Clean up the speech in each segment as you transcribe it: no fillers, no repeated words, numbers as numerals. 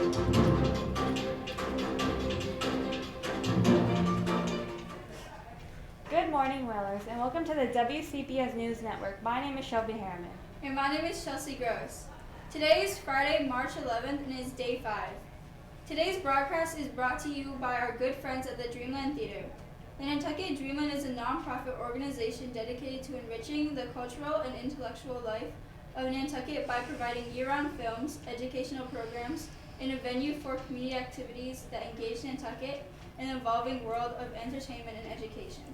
Good morning, Whalers, and welcome to the WCPS News Network. My name is Shelby Harriman. And my name is Chelsea Gross. Today is Friday, March 11th, and it is day 5. Today's broadcast is brought to you by our good friends at the Dreamland Theater. The Nantucket Dreamland is a nonprofit organization dedicated to enriching the cultural and intellectual life of Nantucket by providing year-round films, educational programs, and a venue for community activities that engage Nantucket in an evolving world of entertainment and education.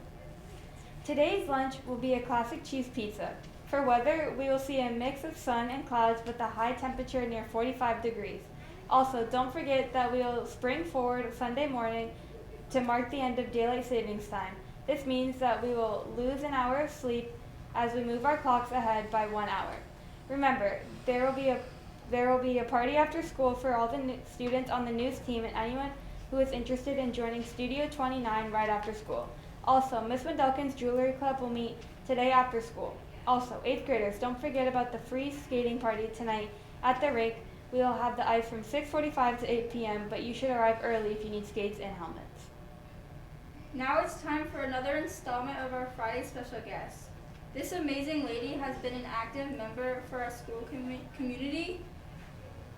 Today's lunch will be a classic cheese pizza. For weather, we will see a mix of sun and clouds with a high temperature near 45 degrees. Also, don't forget that we will spring forward Sunday morning to mark the end of daylight savings time. This means that we will lose an hour of sleep as we move our clocks ahead by 1 hour. Remember, there will be a party after school for all the students on the news team and anyone who is interested in joining Studio 29 right after school. Also, Miss Wendelkin's Jewelry Club will meet today after school. Also, 8th graders, don't forget about the free skating party tonight at the rink. We will have the ice from 6:45 to 8 p.m., but you should arrive early if you need skates and helmets. Now it's time for another installment of our Friday special guest. This amazing lady has been an active member for our school community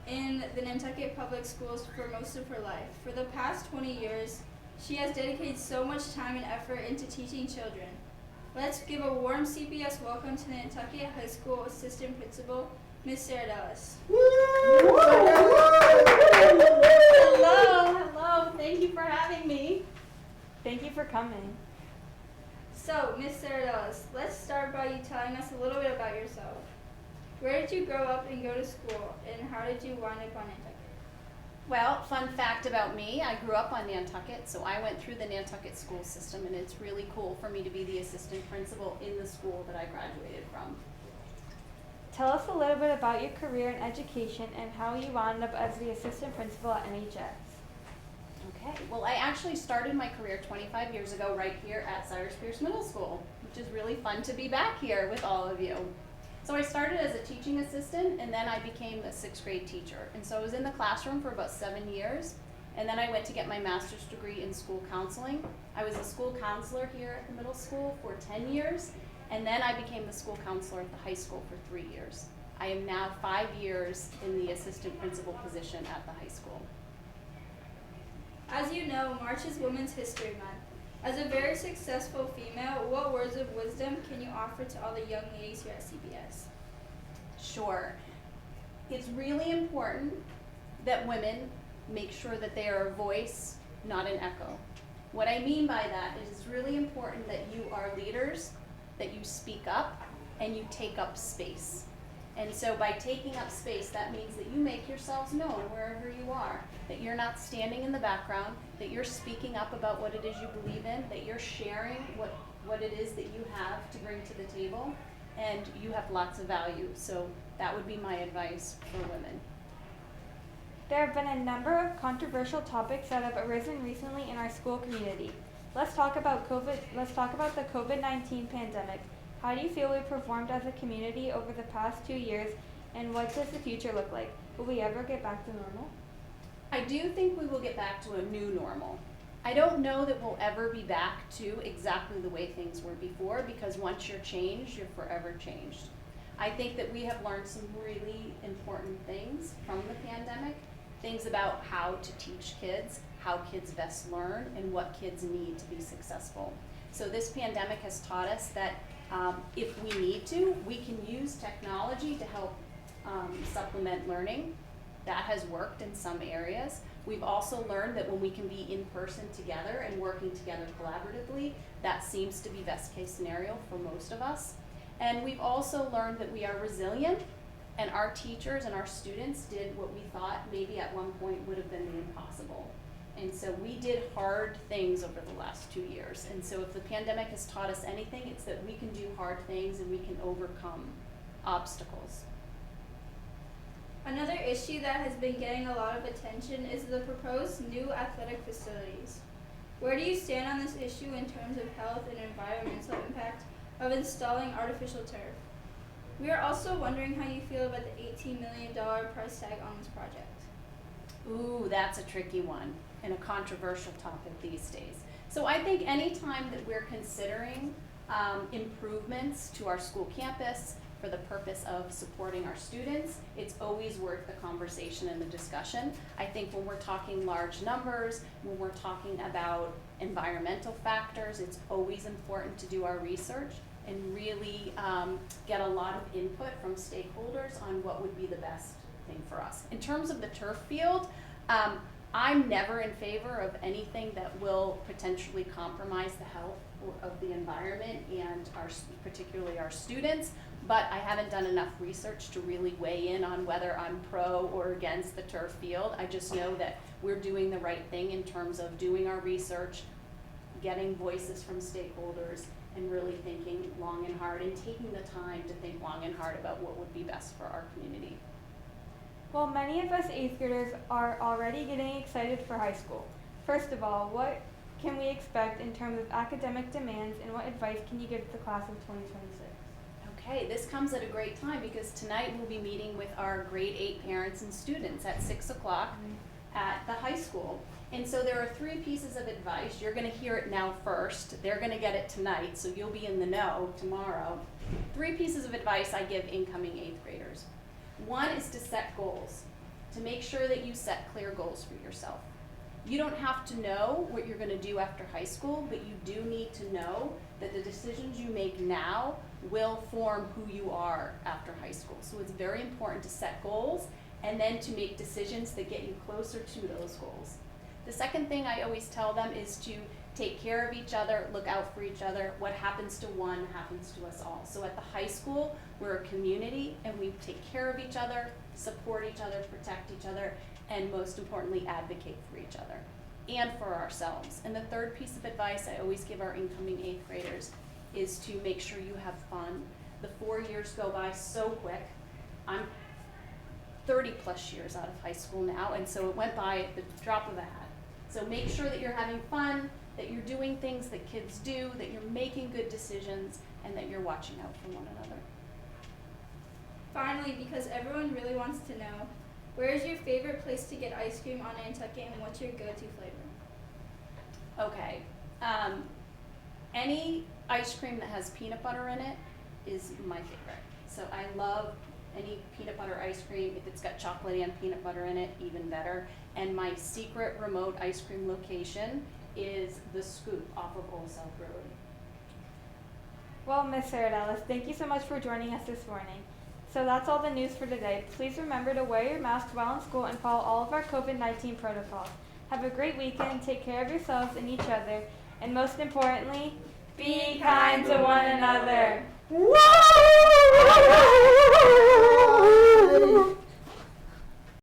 in the Nantucket Public Schools for most of her life. For the past 20 years, she has dedicated so much time and effort into teaching children. Let's give a warm CPS welcome to the Nantucket High School Assistant Principal, Ms. Sarah Dallas. Hello, thank you for having me. Thank you for coming. So, Ms. Sarah Dallas, let's start by you telling us a little bit about yourself. Where did you grow up and go to school, and how did you wind up on Nantucket? Well, fun fact about me, I grew up on Nantucket, so I went through the Nantucket school system, and it's really cool for me to be the assistant principal in the school that I graduated from. Tell us a little bit about your career in education and how you wound up as the assistant principal at NHS. Okay, well, I actually started my career 25 years ago right here at Cyrus Pierce Middle School, which is really fun to be back here with all of you. So I started as a teaching assistant, and then I became a 6th grade teacher. And so I was in the classroom for about 7 years, and then I went to get my master's degree in school counseling. I was a school counselor here at the middle school for 10 years, and then I became the school counselor at the high school for 3 years. I am now 5 years in the assistant principal position at the high school. As you know, March is Women's History Month. As a very successful female, what words of wisdom can you offer to all the young ladies here at CPS? Sure. It's really important that women make sure that they are a voice, not an echo. What I mean by that is it's really important that you are leaders, that you speak up, and you take up space. And so by taking up space, that means that you make yourselves known wherever you are, that you're not standing in the background, that you're speaking up about what it is you believe in, that you're sharing what it is that you have to bring to the table, and you have lots of value. So that would be my advice for women. There have been a number of controversial topics that have arisen recently in our school community. Let's talk about the COVID-19 pandemic. How do you feel we performed as a community over the past 2 years, and what does the future look like? Will we ever get back to normal? I do think we will get back to a new normal. I don't know that we'll ever be back to exactly the way things were before, because once you're changed, you're forever changed. I think that we have learned some really important things from the pandemic, things about how to teach kids, how kids best learn, and what kids need to be successful. So this pandemic has taught us that if we need to, we can use technology to help supplement learning. That has worked in some areas. We've also learned that when we can be in person together and working together collaboratively, that seems to be best case scenario for most of us. And we've also learned that we are resilient, and our teachers and our students did what we thought maybe at one point would have been the impossible. And so we did hard things over the last 2 years. And so if the pandemic has taught us anything, it's that we can do hard things and we can overcome obstacles. Another issue that has been getting a lot of attention is the proposed new athletic facilities. Where do you stand on this issue in terms of health and environmental impact of installing artificial turf? We are also wondering how you feel about the $18 million price tag on this project. Ooh, that's a tricky one and a controversial topic these days. So I think anytime that we're considering improvements to our school campus for the purpose of supporting our students, it's always worth the conversation and the discussion. I think when we're talking large numbers, when we're talking about environmental factors, it's always important to do our research and really get a lot of input from stakeholders on what would be the best thing for us. In terms of the turf field, I'm never in favor of anything that will potentially compromise the health of the environment and particularly our students, but I haven't done enough research to really weigh in on whether I'm pro or against the turf field. I just know that we're doing the right thing in terms of doing our research, getting voices from stakeholders, and really thinking long and hard and taking the time to think long and hard about what would be best for our community. Well, many of us 8th graders are already getting excited for high school. First of all, what can we expect in terms of academic demands, and what advice can you give the class of 2026? Okay, this comes at a great time because tonight we'll be meeting with our grade 8 parents and students at 6 o'clock at the high school. And so there are 3 pieces of advice. You're going to hear it now first. They're going to get it tonight, so you'll be in the know tomorrow. 3 pieces of advice I give incoming 8th graders. One is to set goals, to make sure that you set clear goals for yourself. You don't have to know what you're going to do after high school, but you do need to know that the decisions you make now will form who you are after high school. So it's very important to set goals and then to make decisions that get you closer to those goals. The second thing I always tell them is to take care of each other, look out for each other. What happens to one happens to us all. So at the high school, we're a community and we take care of each other, support each other, protect each other, and most importantly, advocate for each other and for ourselves. And the third piece of advice I always give our incoming 8th graders is to make sure you have fun. The 4 years go by so quick. I'm 30 plus years out of high school now, and so it went by at the drop of a hat. So make sure that you're having fun, that you're doing things that kids do, that you're making good decisions, and that you're watching out for one another. Finally, because everyone really wants to know, where is your favorite place to get ice cream on Nantucket, and what's your go-to flavor? Okay. Any ice cream that has peanut butter in it is my favorite. So I love any peanut butter ice cream. If it's got chocolate and peanut butter in it, even better. And my secret remote ice cream location is The Scoop off of Old South Road. Well, Ms. Sardellis, thank you so much for joining us this morning. So that's all the news for today. Please remember to wear your mask while in school and follow all of our COVID-19 protocols. Have a great weekend, take care of yourselves and each other, and most importantly, be kind to one another. Woo!